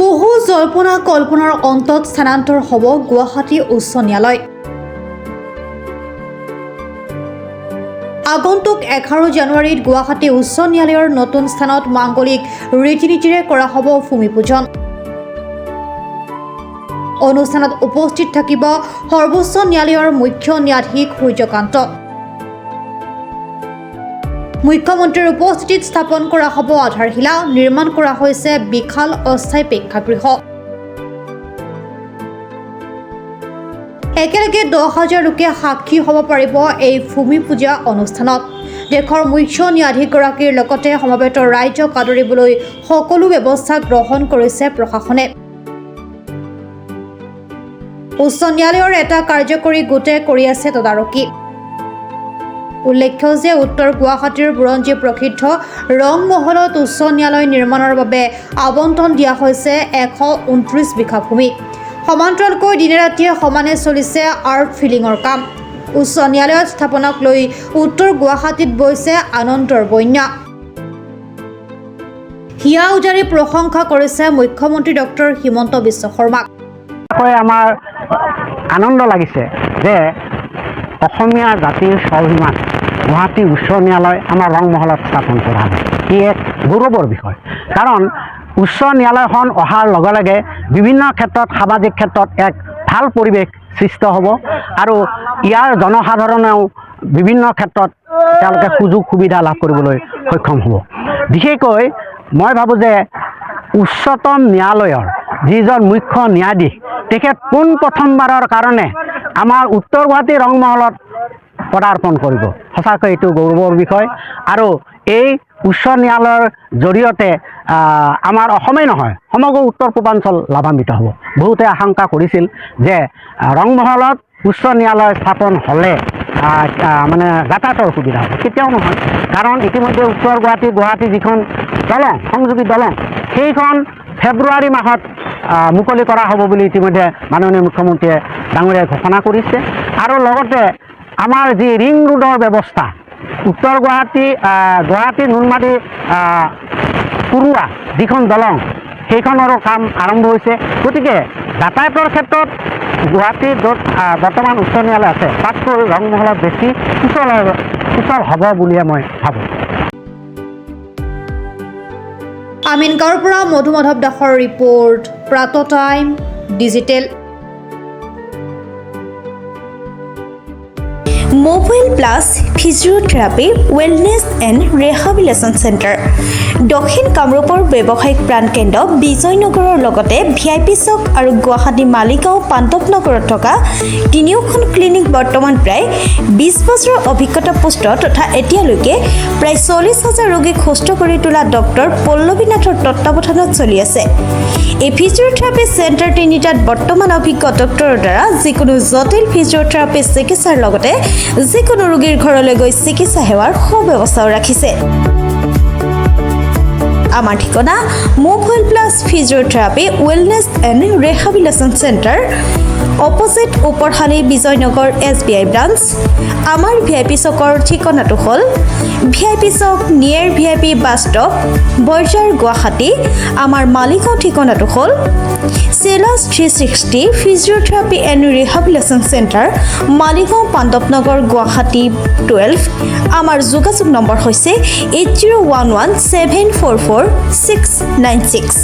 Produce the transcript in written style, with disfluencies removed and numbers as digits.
বহু জল্পনা কল্পনাৰ অন্তত স্থানান্তৰ হ'ব গুৱাহাটী উচ্চ ন্যায়ালয়। আগন্তুক 11 জানুৱাৰীত গুৱাহাটী উচ্চ ন্যায়ালয়ৰ নতুন স্থানত মাংগলিক ৰীতি নীতিৰে কৰা হ'ব ভূমি পূজন। অনুষ্ঠানত উপস্থিত থাকিব সৰ্বোচ্চ ন্যায়ালয়ৰ মুখ্য ন্যায়াধীশ সূৰ্যকান্ত। মুখ্যমন্ত্ৰীৰ উপস্থিতিত স্থাপন কৰা হ'ব আধাৰশিলা। নিৰ্মাণ কৰা হৈছে বিশাল অস্থায়ী প্ৰেক্ষাগৃহ। একেলগে 10,000 লোকে সাক্ষী হ'ব পাৰিব এই ভূমি পূজা অনুষ্ঠানত। দেশৰ মুখ্য ন্যায়াধীশগৰাকীৰ লগতে সমবেত ৰাইজক আদৰিবলৈ সকলো ব্যৱস্থা গ্ৰহণ কৰিছে প্ৰশাসনে। উচ্চ ন্যায়ালয়ৰ এটা কাৰ্যকৰী গোটে কৰি আছে তদাৰকী। উল্লেখ্য যে উত্তৰ গুৱাহাটীৰ বুৰঞ্জী প্ৰসিদ্ধ ৰংমহলত উচ্চ ন্যায়ালয় নিৰ্মাণৰ বাবে আবণ্টন দিয়া হৈছে 129 বিঘা ভূমি। সমান্তৰালকৈ দিনে ৰাতিয়ে সমানে চলিছে আৰ্ট ফিলিঙৰ কাম। উচ্চ ন্যায়ালয়ত স্থাপনক লৈ উত্তৰ গুৱাহাটীত বৈছে আনন্দৰ বন্যা। হিয়া উজাৰি প্ৰশংসা কৰিছে মুখ্যমন্ত্ৰী ডক্টৰ হিমন্ত বিশ্ব শৰ্মাক। আমাৰ আনন্দ লাগিছে যে অসমীয়া জাতিৰ স্বাভিমান গুৱাহাটী উচ্চ ন্যায়ালয় আমাৰ ৰংমহলত স্থাপন কৰা হ'ব। ই এক গৌৰৱৰ বিষয়, কাৰণ উচ্চ ন্যায়ালয়খন অহাৰ লগে লগে বিভিন্ন ক্ষেত্ৰত সামাজিক ক্ষেত্ৰত এক ভাল পৰিৱেশ সৃষ্টি হ'ব আৰু ইয়াৰ জনসাধাৰণেও বিভিন্ন ক্ষেত্ৰত তেওঁলোকে সুযোগ সুবিধা লাভ কৰিবলৈ সক্ষম হ'ব। বিশেষকৈ মই ভাবোঁ যে উচ্চতম ন্যায়ালয়ৰ যিজন মুখ্য ন্যায়াধীশ তেখেত পোনপ্ৰথমবাৰৰ কাৰণে আমাৰ উত্তৰ গুৱাহাটী ৰংমহলত পদাৰ্পণ কৰিব। সঁচাকৈ এইটো গৌৰৱৰ বিষয় আৰু এই উচ্চ ন্যায়ালয়ৰ জৰিয়তে আমাৰ অসমেই নহয় সমগ্ৰ উত্তৰ পূৰ্বাঞ্চল লাভান্বিত হ'ব। বহুতে আশংকা কৰিছিল যে ৰংমহলত উচ্চ ন্যায়ালয় স্থাপন হ'লে মানে যাতায়াতৰ সুবিধা হ'ব। কেতিয়াও নহয়, কাৰণ ইতিমধ্যে উত্তৰ গুৱাহাটী যিখন দলং সংযোগী দলং সেইখন ফেব্ৰুৱাৰী মাহত মুকলি কৰা হ'ব বুলি ইতিমধ্যে মাননীয় মুখ্যমন্ত্ৰীয়ে ডাঙৰীয়াই ঘোষণা কৰিছে। আৰু লগতে আমাৰ যি ৰিং ৰোডৰ ব্যৱস্থা উত্তৰ গুৱাহাটী নুনমাটি পৰুৱা যিখন দলং সেইখনৰো কাম আৰম্ভ হৈছে। গতিকে যাতায়াতৰ ক্ষেত্ৰত গুৱাহাটী য'ত বৰ্তমান উচ্চ ন্যায়ালয় আছে তাতকৈ ৰংমহলত বেছি সুচল হ'ব বুলিয়ে মই ভাবোঁ। আমিনগাঁৱৰ পৰা মধু মাধৱ দাসৰ ৰিপৰ্ট, প্ৰাত time digital. Mobile plus physiotherapy wellness and rehabilitation centre দক্ষিণ কামৰূপৰ ব্যৱসায়িক প্ৰাণকেন্দ্ৰ বিজয়নগৰৰ লগতে VIP চক আৰু গুৱাহাটী মালিগাঁও পাণ্ডৱনগৰত থকা তিনিওখন ক্লিনিক বৰ্তমান প্ৰায় 20 বছৰৰ অভিজ্ঞতা পুষ্ট তথা এতিয়ালৈকে প্ৰায় 40,000 ৰোগীক সুস্থ কৰি তোলা ডক্টৰ পল্লৱী নাথৰ তত্বাৱধানত চলি আছে। এই ফিজিঅ'থেৰাপি চেণ্টাৰ তিনিটাত বৰ্তমান অভিজ্ঞ ডক্টৰৰ দ্বাৰা যিকোনো জটিল ফিজিঅ'থেৰাপি চিকিৎসাৰ লগতে যিকোনো ৰোগীৰ ঘৰলৈ গৈ চিকিৎসা সেৱাৰ সুব্যৱস্থাও ৰাখিছে। আমাৰ ঠিকনা mobile plus physiotherapy wellness and rehabilitation centre, opposite Oporshali Bijoynagar SBI branch. আমাৰ VIP চকৰ ঠিকনাটো হ'ল VIP chowk near VIP bus stop Borjhar Guwahati. আমাৰ মালিগাঁও ঠিকনাটো হ'ল চেলাছ 360 physiotherapy and rehabilitation centre, Maligaon Pandavnagar Guwahati 12। আমাৰ যোগাযোগ নম্বৰ হৈছে 8011744696।